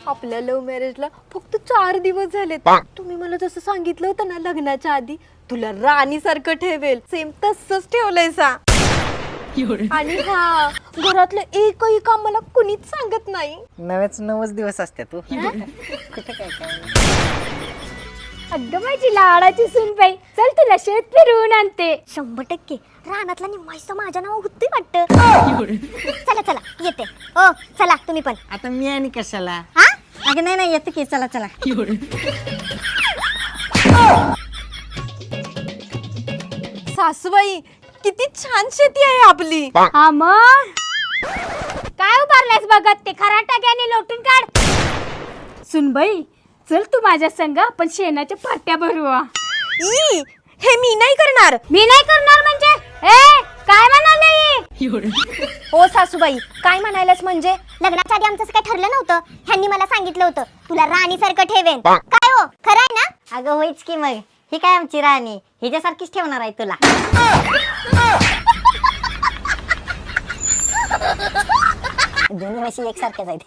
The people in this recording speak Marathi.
आपल्या लव्ह मॅरेजला फक्त 4 दिवस झालेत. तुम्ही मला जसं सांगितलं होतं ना लग्नाच्या आधी तुला राणी सारखं ठेवेल, सेम तसंच ठेवलंय सा. आणि हा घरातलं एकही काम मला कुणीच सांगत नाही. नव्याच 9 दिवस असते तू. कुठे काय अगं माझी लाडाची सूनबाई, चल तुला शेत फिरवून आणते. 100% रानातला निम्माईचा माझ्या नाव होती वाटतं. चला चला येते. ओ चला तुम्ही पण. आता मी आणि कशाला? हा अगं नाही येते की, चला चला. सासूबाई किती छान शेती आहे आपली. हा मग काय उभारलास बघत, ते खराटाक्याने लोटून काढ. सुनबाई चल तू माझ्या संग, आपण शेणाच्या पाट्या भरूया. हे मी नाही करणार. मी नाही करणार म्हणजे? ए काय म्हणाले? ओ सासूबाई काय म्हणायलाच म्हणजे लग्नाच्या आधी आमचं असं काय ठरलं नव्हतं. ह्यांनी मला सांगितलं होतं तुला राणी सारखं ठेवेन. काय हो खरं आहे ना? अगं होईच की मग. ही काय आमची राणी, हिच्यासारखीच ठेवणार आहे तुला. दोन्ही म्हशी एकसारख्याच आहेत.